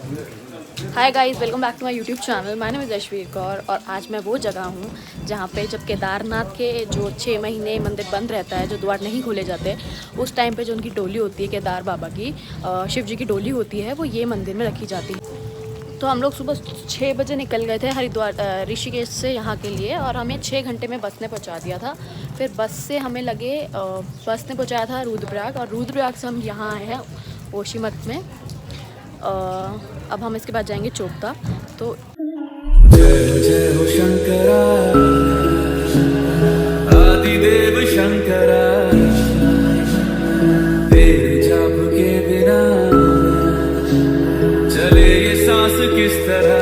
Hi guys, welcome back to my YouTube channel. My name is Yashveer Kaur और आज मैं वो जगह हूँ जहाँ पे जब केदारनाथ के जो 6 महीने मंदिर बंद रहता है, जो द्वार नहीं खोले जाते, उस टाइम पे जो उनकी डोली होती है केदार बाबा की, शिव जी की डोली होती है, वो ये मंदिर में रखी जाती है। तो हम लोग सुबह 6 बजे निकल गए थे हरिद्वार ऋषिकेश से यहाँ के लिए, और हमें 6 घंटे में बस ने पहुँचा दिया था। फिर बस से हमें लगे बस ने पहुँचाया था रुद्रप्रयाग, और रुद्रप्रयाग से हम यहाँ आए हैं ओशीमठ में। अब हम इसके बाद जाएंगे चोपता। तो जय जय हो शंकरा, आदिदेव शंकरा, तेरे जाप के बिना चले ये सांस किस तरह।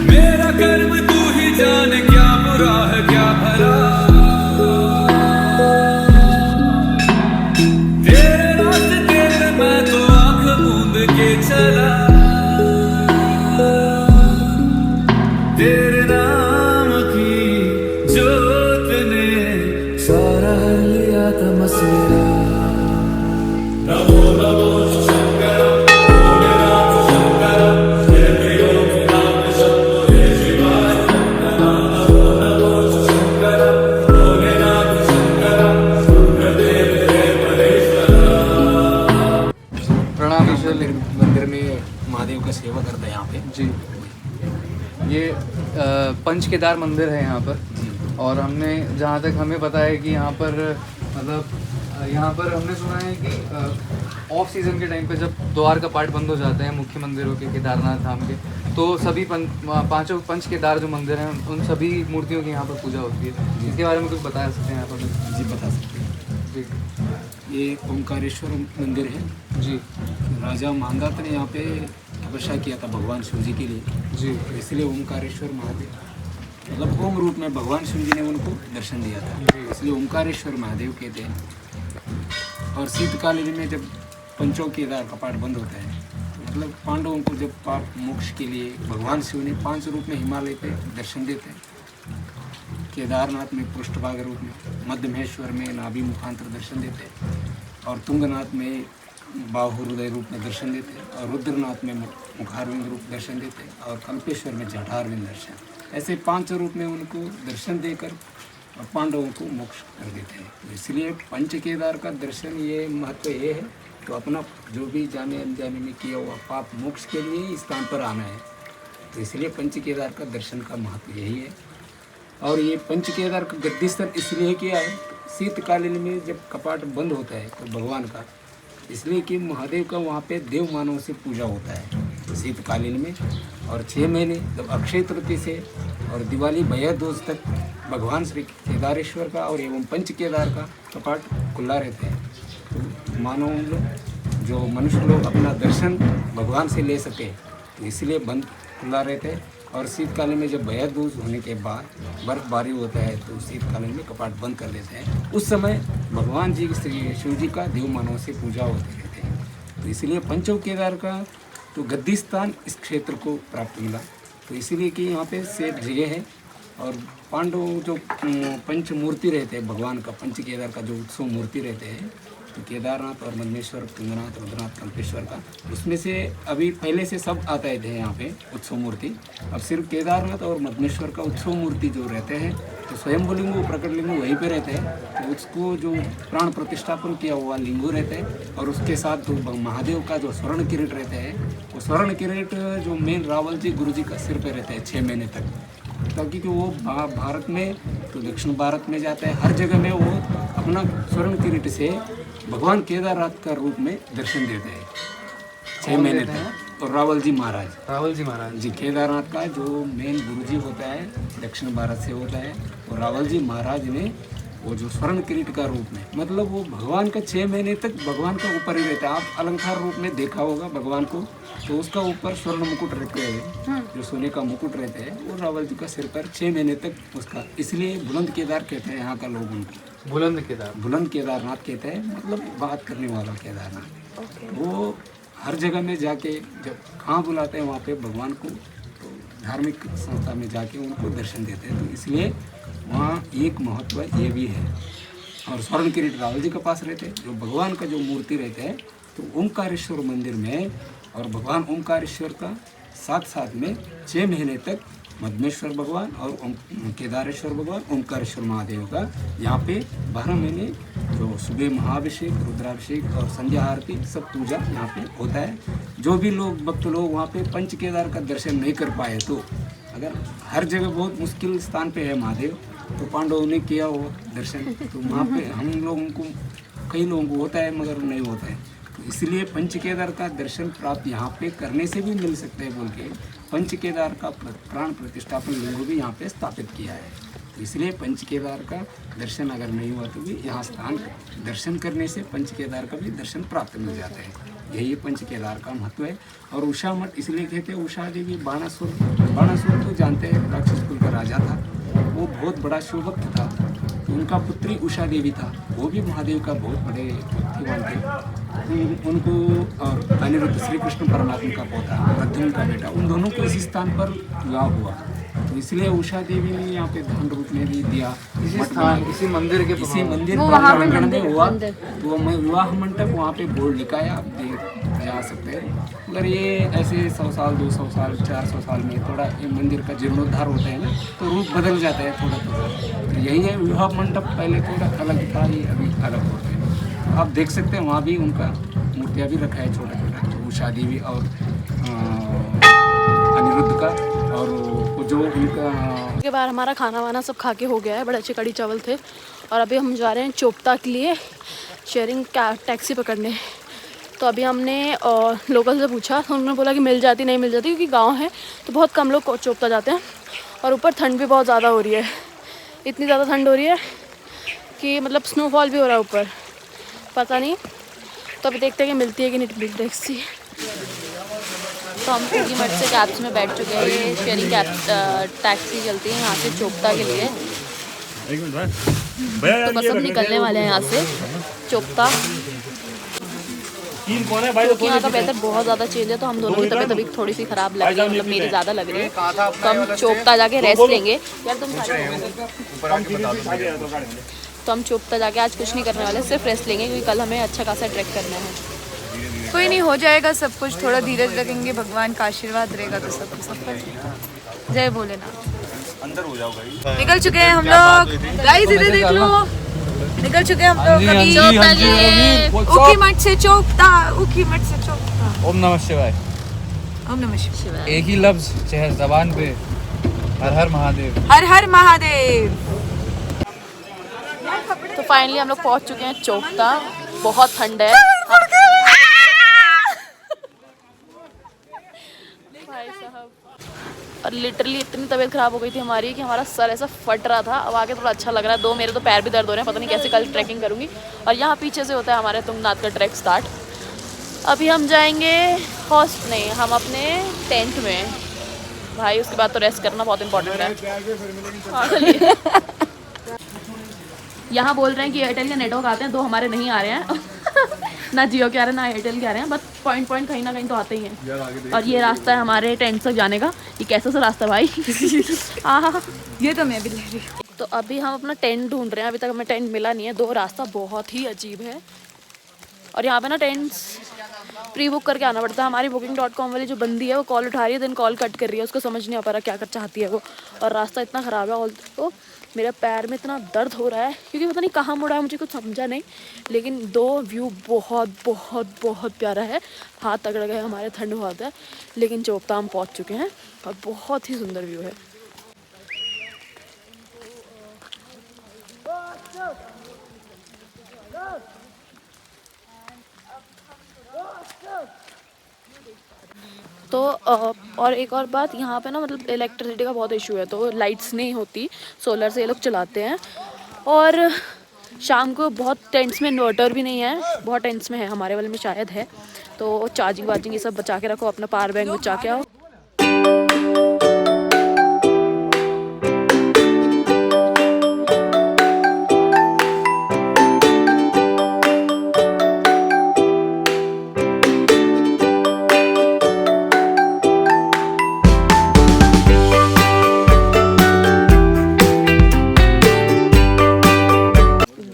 मेरा कर्म तू ही जाने, क्या बुरा है क्या भला। तेरे रास्ते पे मैं तो आंख मूंद के चला, तेरे नाम की जोत ने सारा हर लिया तमस मेरा। नमो नमो शंकर, भोलेनाथ शंकर, जय प्रियो नाम शंभो जय शिवाय। नमो नमो शंकर, भोलेनाथ शंकर, रुद्रदेव जय महेश्वरा। प्रणाम ईश्वर मंदिर में महादेव का सेवा करते हैं यहाँ पे जी। ये पंच केदार मंदिर है यहाँ पर, और हमने जहाँ तक हमें पता है कि यहाँ पर मतलब यहाँ पर हमने सुना है कि ऑफ सीज़न के टाइम पे जब द्वार का पाठ बंद हो जाते हैं मुख्य मंदिरों के, केदारनाथ धाम के, तो सभी पांचों पंच केदार जो मंदिर हैं उन सभी मूर्तियों की यहाँ पर पूजा होती है। इसके बारे में कुछ बता सकते हैं यहाँ पर? जी बता सकते हैं जी। ये ओंकारेश्वर मंदिर है जी। राजा मांधाता ने यहाँ पे तपस्या किया था भगवान शिव जी के लिए जी। इसलिए ओंकारेश्वर महादेव मतलब ओम रूप में भगवान शिव जी ने उनको दर्शन दिया था, इसलिए ओंकारेश्वर महादेव कहते हैं। और शीतकालीन में जब पंचों केदार का पाठ बंद होता है, मतलब पांडवों को जब पाप मोक्ष के लिए भगवान शिव ने 5 रूप में हिमालय पे दर्शन देते हैं। केदारनाथ में पृष्ठभाग रूप में, मध्यमेश्वर में नाभि मुखांतर दर्शन देते हैं, और तुंगनाथ में बाहु हृदय रूप में दर्शन देते हैं, और रुद्रनाथ में मुखारविंद रूप दर्शन देते हैं, और कल्पेश्वर में जठारविंद दर्शन। ऐसे 5 रूप में उनको दर्शन देकर पांडवों को मोक्ष कर देते हैं। तो इसलिए पंच केदार का दर्शन ये महत्व ये है, तो अपना जो भी जाने अनजाने में किया हुआ पाप मोक्ष के लिए इस स्थान पर आना है, तो इसलिए पंच केदार का दर्शन का महत्व यही है। और ये पंच केदार का गद्दी स्थल इसलिए किया है, शीतकालीन में जब कपाट बंद होता है तो भगवान का, इसलिए कि महादेव का वहाँ पे देव मानव से पूजा होता है शीतकालीन में। और 6 महीने जब अक्षय तृतीय से और दिवाली भैया दूज तक भगवान श्री केदारेश्वर का और एवं पंच केदार का कपाट खुला रहता है, तो मानव लोग जो मनुष्य लोग अपना दर्शन भगवान से ले सके, तो इसलिए बंद खुला रहता है। और शीतकालीन में जब भैया दूज होने के बाद बर्फबारी होता है, तो शीतकालीन में कपाट बंद कर देते हैं। उस समय भगवान जी श्री शिव जी का देव मानव से पूजा होते रहते हैं, तो इसलिए पंचों केदार का तो गद्दी स्थान इस क्षेत्र को प्राप्त मिला। तो इसीलिए कि यहाँ पे सेफ जगह है। और पांडव जो पंच मूर्ति रहते हैं भगवान का, पंच केदार का जो उत्सव मूर्ति रहते हैं, तो केदारनाथ और मध्यमेश्वर, तुंगनाथ, रुद्रनाथ, कल्पेश्वर का, उसमें से अभी पहले से सब आते थे यहाँ पे उत्सव मूर्ति। अब सिर्फ केदारनाथ और मध्यमेश्वर का उत्सव मूर्ति जो रहते हैं, तो स्वयं लिंगू प्रकट लिंगू वहीं पे रहते हैं, तो उसको जो प्राण प्रतिष्ठापन किया हुआ लिंगू रहते हैं, और उसके साथ जो महादेव का जो स्वर्ण किरीट रहते हैं, वो स्वर्ण किरीट जो मेन रावल जी गुरु जी का सिर पे रहते हैं 6 महीने तक, ताकि कि वो भारत में तो दक्षिण भारत में जाता है, हर जगह में वो अपना स्वर्ण किरीट से भगवान केदारनाथ का रूप में दर्शन देते हैं 6 महीने तक। और रावल जी महाराज जी केदारनाथ का जो मेन गुरुजी होता है दक्षिण भारत से होता है, और रावल जी महाराज ने वो जो स्वर्ण किरीट का रूप में, मतलब वो भगवान का 6 महीने तक भगवान का ऊपर ही रहता है। आप अलंकार रूप में देखा होगा भगवान को, तो उसका ऊपर स्वर्ण मुकुट रहते हैं, जो सोने का मुकुट रहते हैं, वो रावल जी का सिर पर 6 महीने तक उसका, इसलिए बुलंद केदार कहते हैं यहाँ का लोग उनको। बुलंद केदारनाथ कहते हैं, मतलब बात करने वाला केदारनाथ। वो हर जगह में जाके जब कहाँ बुलाते हैं वहाँ पे भगवान को, तो धार्मिक संस्था में जाके उनको दर्शन देते हैं, तो इसलिए वहाँ एक महत्व ये भी है। और स्वर्ण किरीट रावल जी के पास रहते हैं, जो भगवान का जो मूर्ति रहते हैं, तो ओंकारेश्वर मंदिर में और भगवान ओमकारेश्वर का साथ साथ में 6 महीने तक मधमेश्वर भगवान और केदारेश्वर भगवान ओमकारेश्वर महादेव का यहाँ पे 12 महीने जो सुबह महाअभिषेक, रुद्राभिषेक और संध्या आरती सब पूजा यहाँ पे होता है। जो भी लोग भक्त लोग वहाँ पे पंच केदार का दर्शन नहीं कर पाए तो अगर हर जगह बहुत मुश्किल स्थान पे है महादेव, तो पांडवों ने किया हो दर्शन, तो वहाँ पे हम लोगों को कई लोगों को होता है मगर नहीं होता है, तो इसलिए पंच केदार का दर्शन प्राप्त यहाँ पे करने से भी मिल सकता है बोल के पंच केदार का प्राण प्रतिष्ठापन लिंग भी यहाँ पे स्थापित किया है। तो इसलिए पंच केदार का दर्शन अगर नहीं हुआ तो भी यहाँ स्थान दर्शन करने से पंच केदार का भी दर्शन प्राप्त मिल जाता है। यही पंच केदार का महत्व है। और उषा मठ इसलिए कहते हैं, उषा देवी बाणासुर तो जानते हैं राक्षस कुल का राजा था, वो बहुत बड़ा शिवभक्त था, तो उनका पुत्री उषा देवी था, वो भी महादेव का बहुत बड़े भक्तिवान थे। उनको और अनिरुद्ध श्री कृष्ण परमात्मा का पोता अर्जुन का बेटा, उन दोनों को इसी स्थान पर विवाह हुआ, तो इसलिए उषा देवी ने यहाँ पे दान रूप में भी दिया। इसी मंदिर प्रांगण में हुआ, तो विवाह मंडप वहाँ पे बोर्ड लिखा है, आप देख जा सकते हैं। मगर ये ऐसे 100 साल 200 साल 400 साल में थोड़ा ये मंदिर का जीर्णोद्धार होता है ना, तो रूप बदल जाता है थोड़ा थोड़ा। तो यही है, विवाह मंडप पहले थोड़ा अलग था, ये अभी अलग होता है। आप देख सकते हैं वहाँ भी उनका मूर्तियाँ भी रखा है छोटा छोटा, तो उषा देवी और अनिरुद्ध का, और जो उनका के बाद हमारा खाना वाना सब खा के हो गया है, बड़े अच्छे कड़ी चावल थे। और अभी हम जा रहे हैं चोपता के लिए शेयरिंग टैक्सी पकड़ने। तो अभी हमने लोकल से पूछा, तो उन्होंने बोला कि मिल जाती नहीं मिल जाती, क्योंकि गांव है तो बहुत कम लोग चोपता जाते हैं। और ऊपर ठंड भी बहुत ज़्यादा हो रही है, इतनी ज़्यादा ठंड हो रही है कि मतलब स्नोफॉल भी हो रहा है ऊपर, पता नहीं। तो अभी देखते हैं कि मिलती है कि नहीं मिलती टैक्सी। तो हम उगी मठ से कैब्स में बैठ चुके हैं, ये शेयरिंग कैब टैक्सी चलती है यहाँ से चोपता के लिए। तो बस हम निकलने वाले हैं यहाँ से चोपता, क्योंकि यहाँ का वेदर बहुत ज़्यादा चेंज है। तो हम दोनों की तबीयत अभी थोड़ी सी ख़राब लग रही है, मतलब मेरी ज़्यादा लग रही है, तो हम चोपता जाके रेस्ट लेंगे। यार तुम तो हम चोपता जाके आज कुछ नहीं करने वाले, सिर्फ रेस्ट लेंगे, क्योंकि कल हमें अच्छा खासा ट्रैक करना है। कोई नहीं, हो जाएगा सब कुछ, थोड़ा धीरज रखेंगे, भगवान का आशीर्वाद रहेगा तो सब कुछ सफल। जय भोलेनाथ। अंदर हो जाओ गाइस। निकल चुके हैं हम लोग, गाइस इधर देख लो, निकल चुके हैं हम लोग अभी चोपता के लिए। उखी मठ से चोपता, उखी मठ से चोपता। ओम नमः शिवाय। ओम नमः शिवाय। एक ही लफ्ज चाहे जबान पे, हर हर महादेव, हर हर महादेव। तो फाइनली हम लोग पहुँच चुके हैं चोपता। बहुत ठंड है भाई साहब, और लिटरली इतनी तबीयत ख़राब हो गई थी हमारी कि हमारा सर ऐसा फट रहा था। अब आगे थोड़ा अच्छा लग रहा है, मेरे तो पैर भी दर्द हो रहे हैं, पता नहीं कैसे कल ट्रैकिंग करूँगी। और यहाँ पीछे से होता है हमारे तुंगनाथ का ट्रैक स्टार्ट। अभी हम जाएंगे हम अपने टेंट में भाई, उसके बाद तो रेस्ट करना बहुत इंपॉर्टेंट है। यहाँ बोल रहे हैं कि एयरटेल के नेटवर्क आते हैं, 2 हमारे नहीं आ रहे हैं ना जियो के आ रहे हैं ना एयरटेल के आ रहे हैं, बस पॉइंट कहीं ना कहीं तो आते ही हैं। और ये रास्ता है हमारे टेंट तक जाने का। ये कैसा सा रास्ता भाई ये तो मैं भी ले रही हूँ। तो अभी हम अपना टेंट ढूंढ रहे हैं, अभी तक हमें टेंट मिला नहीं है। 2 रास्ता बहुत ही अजीब है, और यहाँ पे ना टेंट्स प्री बुक करके आना पड़ता है। हमारी booking.com वाली जो बंदी है वो कॉल उठा रही है, देन कॉल कट कर रही है, उसको समझ नहीं आ पा रहा क्या कर चाहती है वो। और रास्ता इतना ख़राब है, तो मेरे पैर में इतना दर्द हो रहा है क्योंकि पता नहीं कहाँ मुड़ा है, मुझे कुछ समझा नहीं। लेकिन 2 व्यू बहुत बहुत बहुत प्यारा है, हाथ तगड़ गए हमारे, ठंड बहुत है। लेकिन चोपता हम पहुँच चुके हैं और बहुत ही सुंदर व्यू है। तो और एक और बात, यहाँ पे ना मतलब इलेक्ट्रिसिटी का बहुत इशू है, तो लाइट्स नहीं होती, सोलर से ये लोग चलाते हैं। और शाम को बहुत टेंट्स में इन्वर्टर भी नहीं है, बहुत टेंट्स में है, हमारे वाले में शायद है। तो चार्जिंग वार्जिंग ये सब बचा के रखो, अपना पावर बैंक बचा के आओ।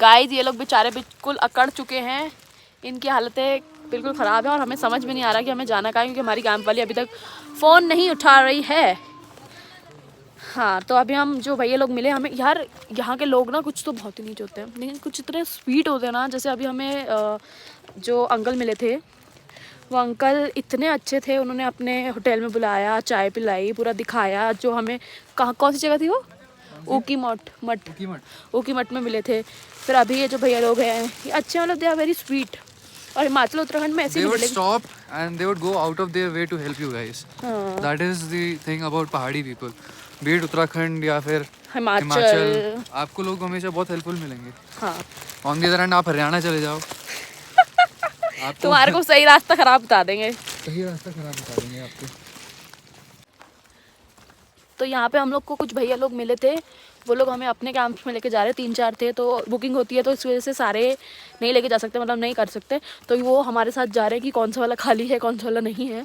गाइस ये लोग बेचारे बिल्कुल अकड़ चुके हैं, इनकी हालतें बिल्कुल ख़राब है और हमें समझ में नहीं आ रहा कि हमें जाना कहाँ है, क्योंकि हमारी कैंप वाली अभी तक फ़ोन नहीं उठा रही है। हाँ, तो अभी हम जो भैया लोग मिले हमें, यार यहाँ के लोग ना कुछ तो बहुत ही नीच होते हैं, लेकिन कुछ इतने स्वीट होते हैं ना। जैसे अभी हमें जो अंकल मिले थे, वो अंकल इतने अच्छे थे, उन्होंने अपने होटल में बुलाया, चाय पिलाई, पूरा दिखाया। जो हमें कहाँ, कौन सी जगह थी वो, ऊकी मठ में मिले थे। फिर अभी ये जो भैया लोग हैं ये अच्छे, मतलब दे आर वेरी स्वीट। और हिमाचल उत्तराखंड में ऐसे They ही would मिलेंगे। stop and they would go out of their way to help you guys. That is the thing about पहाड़ी people. Be it उत्तराखंड या फिर हिमाचल। आपको लोग हमेशा बहुत हेल्पफुल मिलेंगे। हाँ, ऑन दी अदर हैंड आप हरियाणा चले जाओ, आपको तुम्हारे को सही रास्ता खराब बता देंगे। सही रास्ता खराब बता देंगे आपको। तो यहाँ पे हम लोग को कुछ भैया लोग मिले थे, वो लोग हमें अपने कैंप में लेके जा रहे, 3-4 थे। तो बुकिंग होती है तो इस वजह से सारे नहीं लेके जा सकते, मतलब नहीं कर सकते। तो वो हमारे साथ जा रहे हैं कि कौन सा वाला खाली है, कौन सा वाला नहीं है।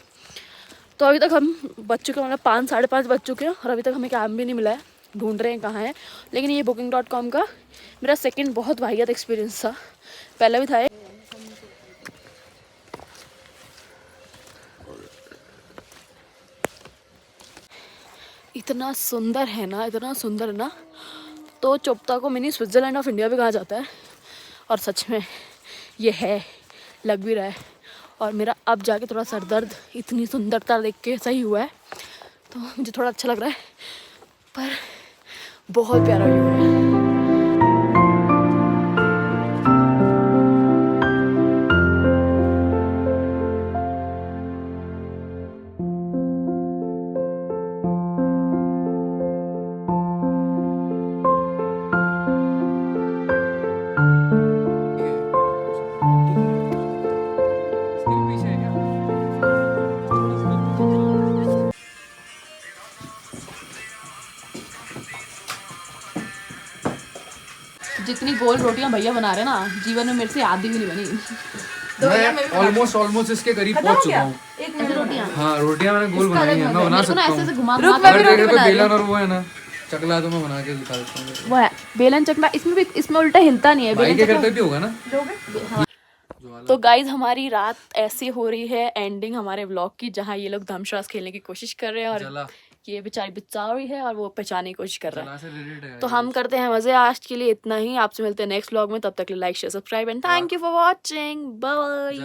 तो अभी तक हम बच चुके हैं, मतलब 5-5:30 बज चुके हैं और अभी तक हमें कैंप भी नहीं मिला है, ढूंढ रहे हैं कहाँ है। लेकिन ये booking.com का मेरा सेकंड बहुत वाहियात एक्सपीरियंस था, पहला भी था। इतना सुंदर है ना, इतना सुंदर ना, तो चोपता को मिनी स्विट्ज़रलैंड ऑफ इंडिया भी कहा जाता है। और सच में ये है, लग भी रहा है। और मेरा अब जाके थोड़ा सर दर्द इतनी सुंदरता देख के सही हुआ है, तो मुझे थोड़ा अच्छा लग रहा है। पर बहुत प्यारा व्यू है। जितनी गोल रोटियां भैया बना रहे हैं ना, जीवन में मेरे से आधी भी नहीं बनी। मैं ऑलमोस्ट इसके करीब पहुंच चुका हूँ। ऐसे रोटियां, हाँ, रोटियां मैंने गोल बनाई है, मैं बना सकता ऐसे हूँ। घुमा अगर तेरे पे बेलन और वो है ना चकला, तो मैं बना के दिखा देता हूँ। वो है बेलन चकला, इसमें भी, इसमें उल्टा हिलता नहीं है भाई बेलन के चकला। करते भी होगा ना। तो गाइज हमारी रात ऐसी हो रही है, एंडिंग हमारे व्लॉग की, जहाँ ये लोग धमशास खेलने की कोशिश कर रहे हैं और ये बेचारी बचा रही है और वो पहचाने की कोशिश कर रहा है। तो हम करते हैं मजे, आज के लिए इतना ही। आपसे मिलते हैं नेक्स्ट व्लॉग में, तब तक like share subscribe and thank you for watching, bye.